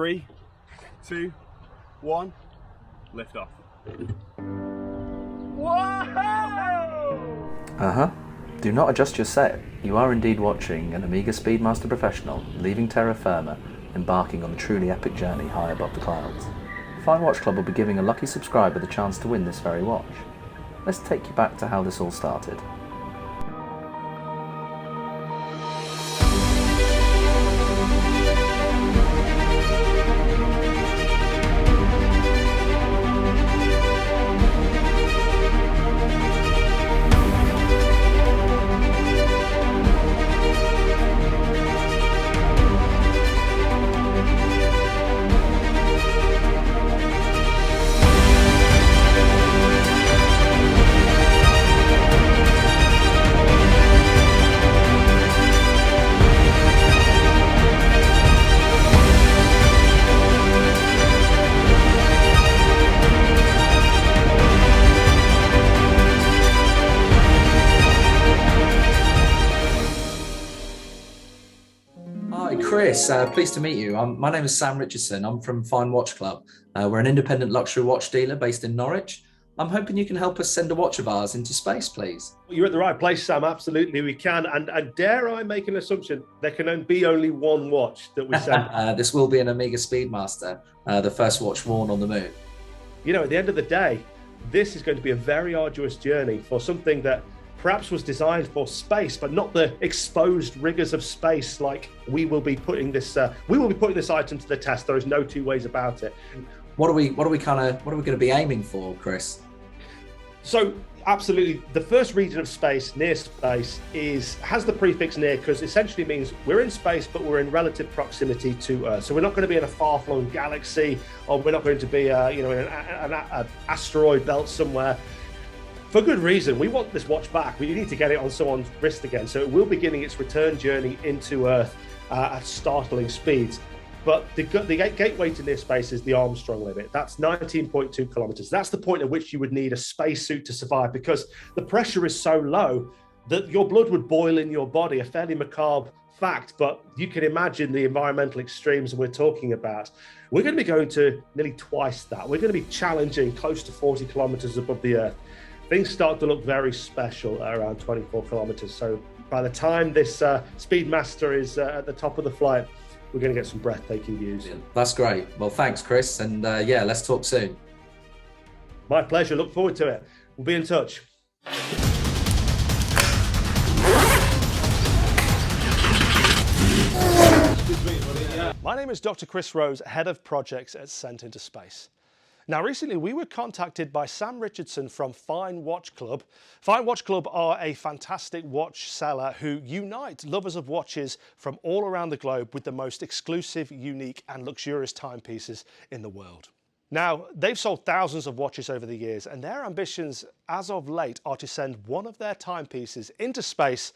3, 2, 1, lift off. Whoa! Do not adjust your set. You are indeed watching an Omega Speedmaster Professional leaving terra firma, embarking on a truly epic journey high above the clouds. Fine Watch Club will be giving a lucky subscriber the chance to win this very watch. Let's take you back to how this all started. Hi Chris, pleased to meet you. My name is Sam Richardson. I'm from Fine Watch Club. We're an independent luxury watch dealer based in Norwich. I'm hoping you can help us send a watch of ours into space, please. You're at the right place, Sam. Absolutely, we can. And dare I make an assumption, there can be only one watch that we send. This will be an Omega Speedmaster, the first watch worn on the moon. You know, at the end of the day, this is going to be a very arduous journey for something that perhaps was designed for space, but not the exposed rigors of space. Like we will be putting this item to the test. There is no two ways about it. What are we going to be aiming for, Chris? So absolutely, the first region of space, near space, has the prefix near because essentially means we're in space, but we're in relative proximity to Earth. So we're not going to be in a far-flung galaxy, or we're not going to be, in an asteroid belt somewhere. For good reason. We want this watch back. We need to get it on someone's wrist again. So it will be beginning its return journey into Earth at startling speeds. But the gateway to near space is the Armstrong limit. That's 19.2 kilometers. That's the point at which you would need a spacesuit to survive, because the pressure is so low that your blood would boil in your body. A fairly macabre fact, but you can imagine the environmental extremes we're talking about. We're going to be going to nearly twice that. We're going to be challenging close to 40 kilometers above the Earth. Things start to look very special at around 24 kilometers. So by the time this Speedmaster is at the top of the flight, we're going to get some breathtaking views. That's great. Well, thanks, Chris. And yeah, let's talk soon. My pleasure. Look forward to it. We'll be in touch. My name is Dr. Chris Rose, Head of Projects at Ascent into Space. Now, recently we were contacted by Sam Richardson from Fine Watch Club. Fine Watch Club are a fantastic watch seller who unite lovers of watches from all around the globe with the most exclusive, unique and luxurious timepieces in the world. Now, they've sold thousands of watches over the years, and their ambitions as of late are to send one of their timepieces into space,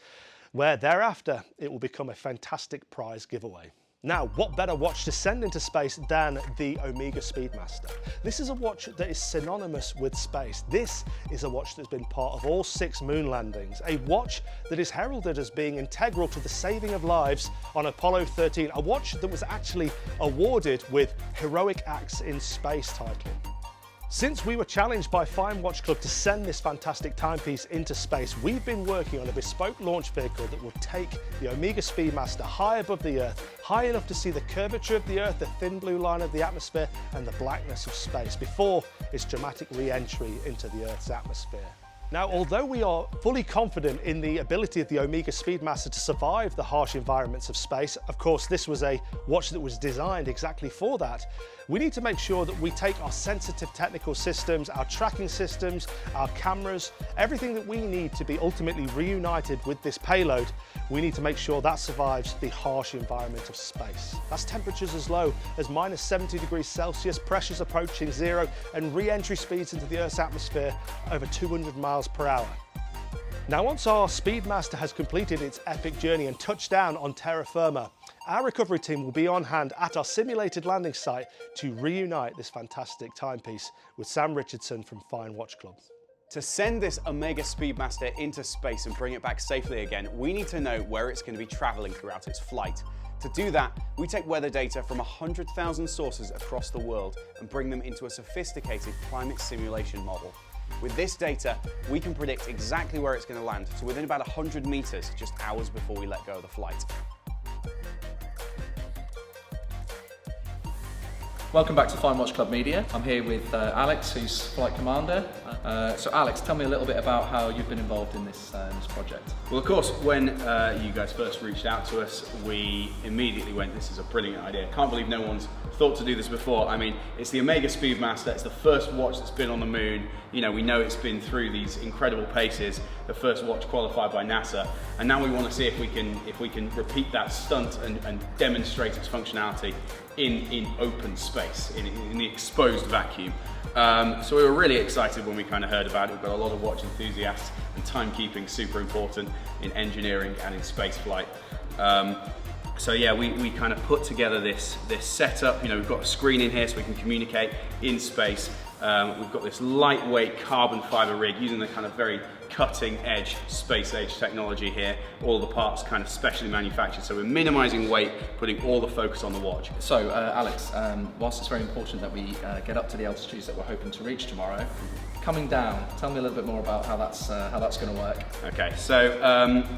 where thereafter it will become a fantastic prize giveaway. Now, what better watch to send into space than the Omega Speedmaster? This is a watch that is synonymous with space. This is a watch that's been part of all 6 moon landings, a watch that is heralded as being integral to the saving of lives on Apollo 13, a watch that was actually awarded with Heroic Acts in Space title. Since we were challenged by Fine Watch Club to send this fantastic timepiece into space, we've been working on a bespoke launch vehicle that will take the Omega Speedmaster high above the Earth, high enough to see the curvature of the Earth, the thin blue line of the atmosphere, and the blackness of space before its dramatic re-entry into the Earth's atmosphere. Now, although we are fully confident in the ability of the Omega Speedmaster to survive the harsh environments of space, of course this was a watch that was designed exactly for that, we need to make sure that we take our sensitive technical systems, our tracking systems, our cameras, everything that we need to be ultimately reunited with this payload, we need to make sure that survives the harsh environment of space. That's temperatures as low as minus 70 degrees Celsius, pressures approaching zero, and re-entry speeds into the Earth's atmosphere over 200 miles per hour. Now, once our Speedmaster has completed its epic journey and touched down on terra firma, our recovery team will be on hand at our simulated landing site to reunite this fantastic timepiece with Sam Richardson from Fine Watch Club. To send this Omega Speedmaster into space and bring it back safely again, we need to know where it's going to be traveling throughout its flight. To do that, we take weather data from 100,000 sources across the world and bring them into a sophisticated climate simulation model. With this data, we can predict exactly where it's going to land, so within about 100 meters, just hours before we let go of the flight. Welcome back to Fine Watch Club Media. I'm here with Alex, who's Flight Commander. So Alex, tell me a little bit about how you've been involved in this project. Well, of course, when you guys first reached out to us, we immediately went, this is a brilliant idea. Can't believe no one's thought to do this before. I mean, it's the Omega Speedmaster, it's the first watch that's been on the moon. You know, we know it's been through these incredible paces, the first watch qualified by NASA, and now we want to see if we can repeat that stunt and demonstrate its functionality in open space, in the exposed vacuum. So we were really excited when we kind of heard about it. We've got a lot of watch enthusiasts, and timekeeping super important in engineering and in space flight. So yeah, we kind of put together this setup. You know, we've got a screen in here so we can communicate in space. We've got this lightweight carbon fiber rig using the kind of very cutting edge space age technology here. All the parts kind of specially manufactured, so we're minimizing weight, putting all the focus on the watch. So Alex, whilst it's very important that we get up to the altitudes that we're hoping to reach tomorrow, coming down, tell me a little bit more about how that's going to work. Okay, so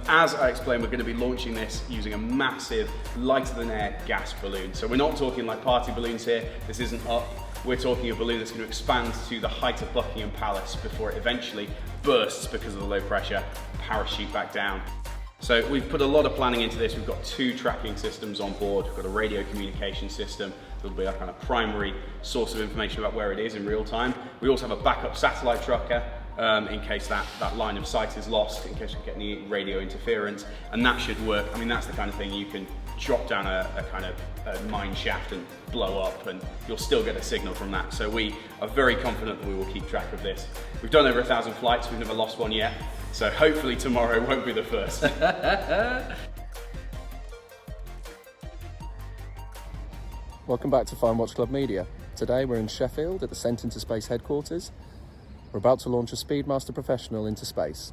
as I explained, we're going to be launching this using a massive lighter than air gas balloon. So we're not talking like party balloons here. This isn't up. We're talking a balloon that's going to expand to the height of Buckingham Palace before it eventually bursts because of the low pressure, parachute back down. So we've put a lot of planning into this. We've got 2 tracking systems on board. We've got a radio communication system that'll be our kind of primary source of information about where it is in real time. We also have a backup satellite tracker in case that line of sight is lost, in case we get any radio interference, and that should work. I mean, that's the kind of thing you can drop down a kind of a mine shaft and blow up, and you'll still get a signal from that. So we are very confident that we will keep track of this. We've done over 1,000 flights, we've never lost one yet, so hopefully tomorrow won't be the first. Welcome back to Fine Watch Club Media. Today we're in Sheffield at the Ascent into Space headquarters. We're about to launch a Speedmaster Professional into space.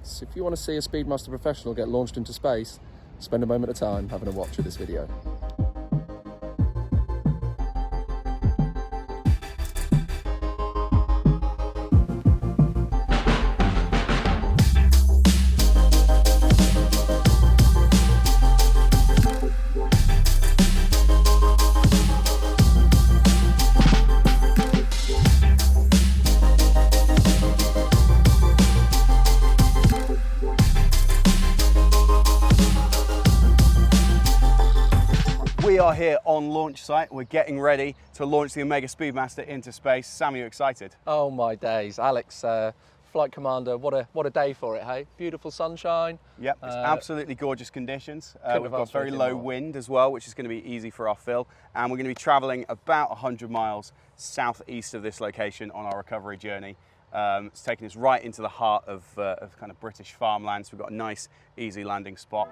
So if you want to see a Speedmaster Professional get launched into space, spend a moment of time having a watch of this video. We are here on launch site. We're getting ready to launch the Omega Speedmaster into space. Sam, are you excited? Oh my days, Alex, Flight Commander, what a day for it, hey? Beautiful sunshine. Yep, it's absolutely gorgeous conditions. We've have got asked for very anything low more. wind as well, which is going to be easy for our fill. And we're going to be traveling about 100 miles southeast of this location on our recovery journey. It's taking us right into the heart of kind of British farmlands. We've got a nice, easy landing spot.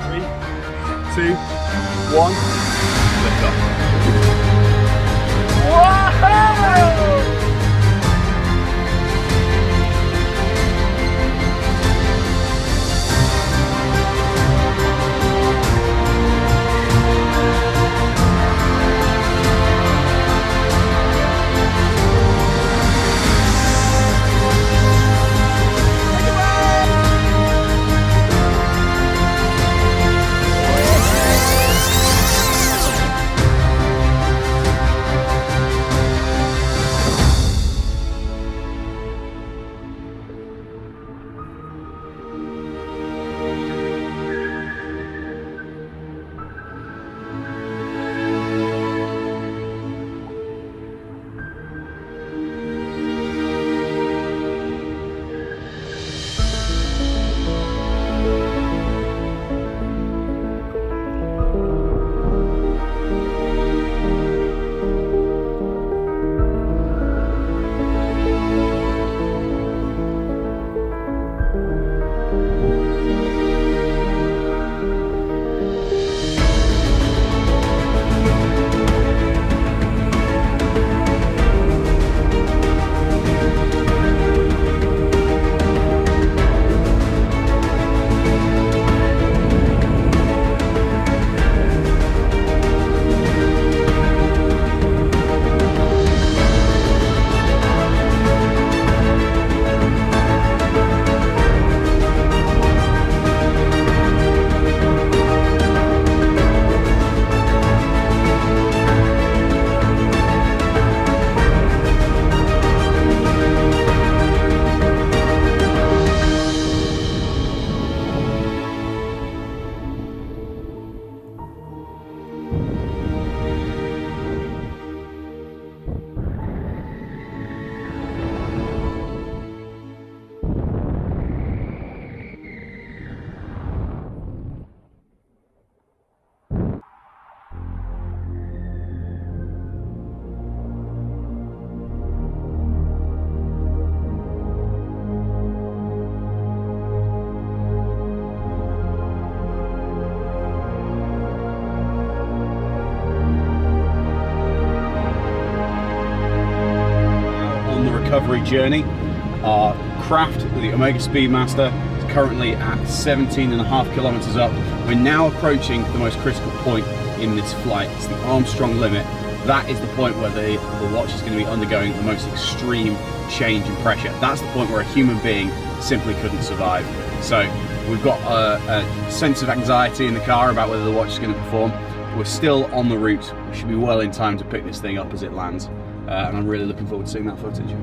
Three, two, one, lift off. recovery journey. Our craft, the Omega Speedmaster, is currently at 17.5 kilometers up. We're now approaching the most critical point in this flight. It's the Armstrong limit. That is the point where the watch is going to be undergoing the most extreme change in pressure. That's the point where a human being simply couldn't survive. So we've got a sense of anxiety in the car about whether the watch is going to perform. We're still on the route. We should be well in time to pick this thing up as it lands. And I'm really looking forward to seeing that footage.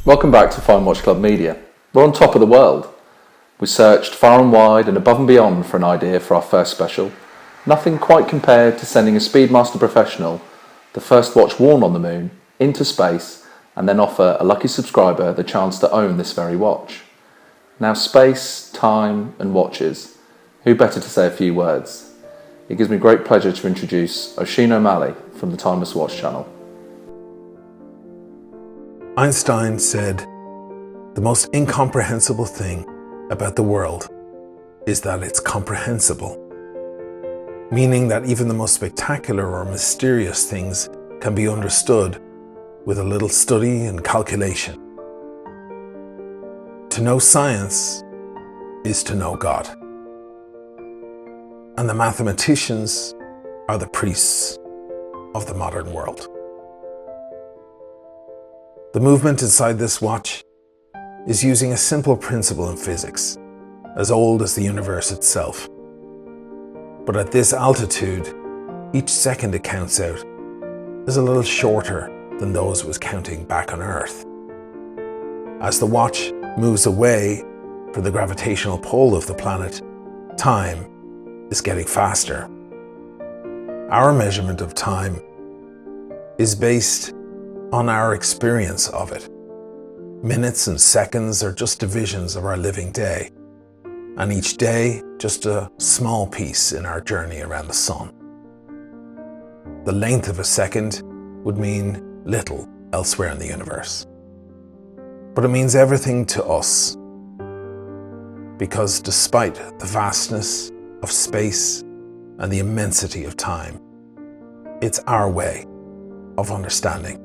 Welcome back to Fine Watch Club Media. We're on top of the world. We searched far and wide and above and beyond for an idea for our first special. Nothing quite compared to sending a Speedmaster Professional, the first watch worn on the moon, into space and then offer a lucky subscriber the chance to own this very watch. Now space, time and watches. Who better to say a few words? It gives me great pleasure to introduce Oisin O'Malley from the Timeless Watch channel. Einstein said, "The most incomprehensible thing about the world is that it's comprehensible," meaning that even the most spectacular or mysterious things can be understood with a little study and calculation. To know science is to know God. And the mathematicians are the priests of the modern world. The movement inside this watch is using a simple principle in physics, as old as the universe itself. But at this altitude, each second it counts out is a little shorter than those it was counting back on Earth. As the watch moves away from the gravitational pull of the planet, time is getting faster. Our measurement of time is based on our experience of it. Minutes and seconds are just divisions of our living day, and each day just a small piece in our journey around the sun. The length of a second would mean little elsewhere in the universe, but it means everything to us, because despite the vastness of space and the immensity of time, it's our way of understanding.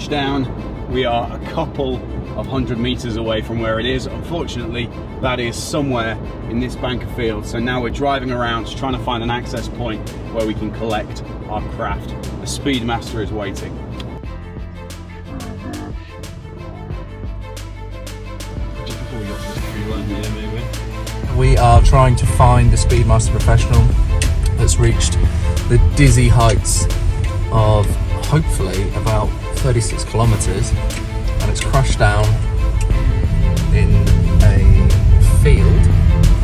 touchdown. We are a couple of 100 meters away from where it is. Unfortunately, that is somewhere in this bank of fields. So now we're driving around trying to find an access point where we can collect our craft. The Speedmaster is waiting. We are trying to find the Speedmaster Professional that's reached the dizzy heights of hopefully about 36 kilometers, and it's crashed down in a field.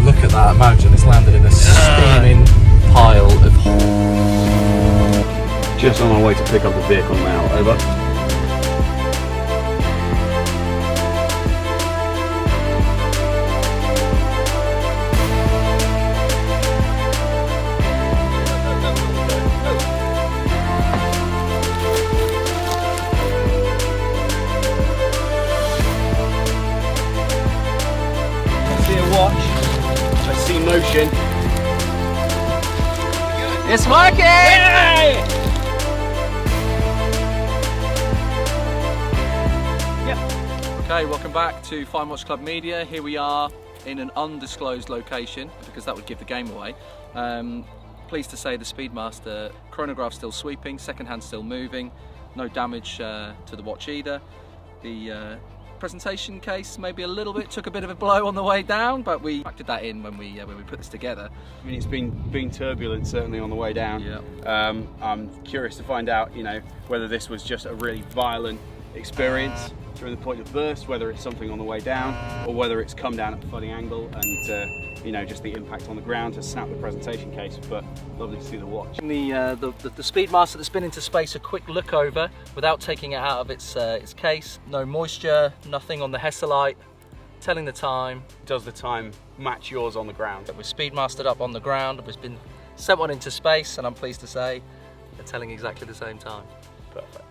Look at that, imagine it's landed in a steaming pile of... Just on our way to pick up the vehicle now, over. Watch. I see motion. It's working! Yay! Yep. Okay, welcome back to Fine Watch Club Media. Here we are in an undisclosed location because that would give the game away. Pleased to say the Speedmaster chronograph still sweeping, second hand still moving, no damage to the watch either. The presentation case maybe a little bit took a bit of a blow on the way down, but we factored that in when we put this together. I mean, it's been turbulent certainly on the way down. Yeah. I'm curious to find out, you know, whether this was just a really violent experience during the point of burst, whether it's something on the way down, or whether it's come down at a funny angle and you know, just the impact on the ground has snapped the presentation case. But lovely to see the watch. The Speedmaster that's been into space, a quick look over without taking it out of its case. No moisture, nothing on the Hesselite, telling the time. Does the time match yours on the ground? We're Speedmastered up on the ground, we've been sent one into space, and I'm pleased to say they're telling exactly the same time. Perfect.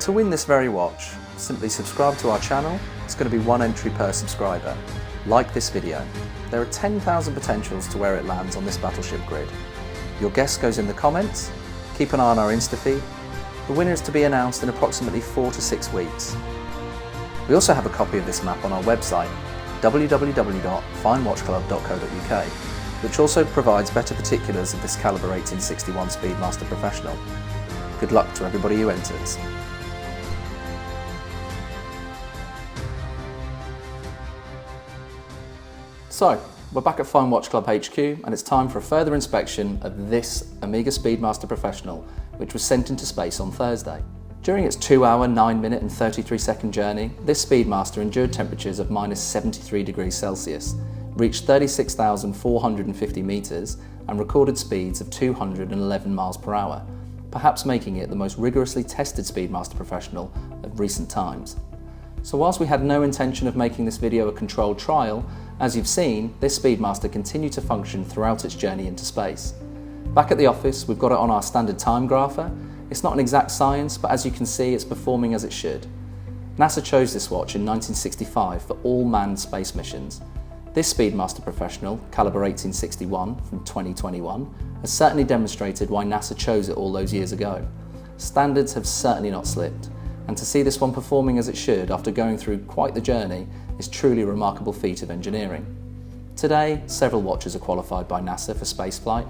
To win this very watch, simply subscribe to our channel. It's going to be 1 entry per subscriber. Like this video. There are 10,000 potentials to where it lands on this battleship grid. Your guess goes in the comments. Keep an eye on our Insta feed. The winner is to be announced in approximately 4 to 6 weeks. We also have a copy of this map on our website, www.finewatchclub.co.uk, which also provides better particulars of this caliber 1861 Speedmaster Professional. Good luck to everybody who enters. So, we're back at Fine Watch Club HQ, and it's time for a further inspection of this Omega Speedmaster Professional, which was sent into space on Thursday. During its 2 hour, 9 minute and 33 second journey, this Speedmaster endured temperatures of -73 degrees Celsius, reached 36,450 metres and recorded speeds of 211 miles per hour, perhaps making it the most rigorously tested Speedmaster Professional of recent times. So whilst we had no intention of making this video a controlled trial, as you've seen, this Speedmaster continued to function throughout its journey into space. Back at the office, we've got it on our standard time grapher. It's not an exact science, but as you can see, it's performing as it should. NASA chose this watch in 1965 for all manned space missions. This Speedmaster Professional, caliber 1861 from 2021, has certainly demonstrated why NASA chose it all those years ago. Standards have certainly not slipped, and to see this one performing as it should after going through quite the journey is truly a remarkable feat of engineering. Today, several watches are qualified by NASA for spaceflight.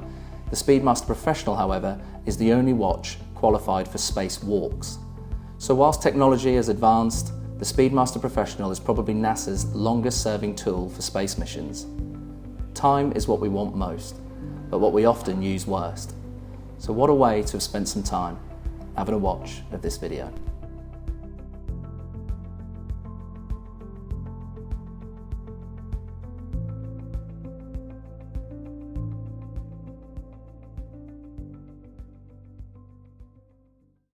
The Speedmaster Professional, however, is the only watch qualified for space walks. So whilst technology has advanced, the Speedmaster Professional is probably NASA's longest serving tool for space missions. Time is what we want most, but what we often use worst. So what a way to have spent some time having a watch of this video.